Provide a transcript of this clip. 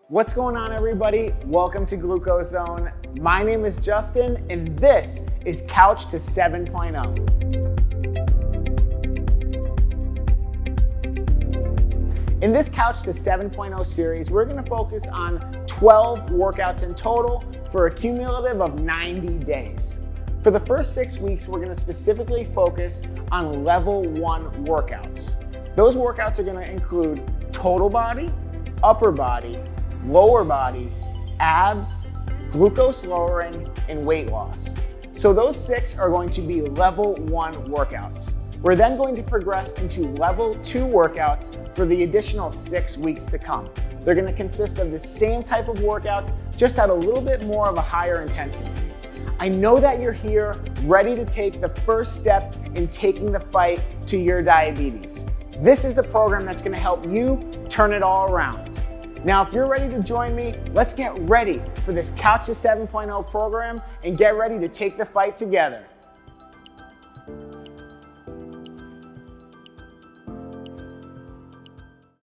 What's going on, everybody? Welcome to GLUCOSEZONE. My name is Justin, and this is Couch to 7.0. In this Couch to 7.0 series, we're going to focus on 12 workouts in total for a cumulative of 90 days. For the first 6 weeks, we're going to specifically focus on level 1 workouts. Those workouts are going to include total body, upper body, lower body, abs, glucose lowering, and weight loss. So those 6 are going to be level 1 workouts. We're then going to progress into level 2 workouts for the additional 6 weeks to come. They're going to consist of the same type of workouts, just at a little bit more of a higher intensity. I know that you're here ready to take the first step in taking the fight to your diabetes. This is the program that's going to help you turn it all around. Now, if you're ready to join me, let's get ready for this Couch to 7.0 program and get ready to take the fight together.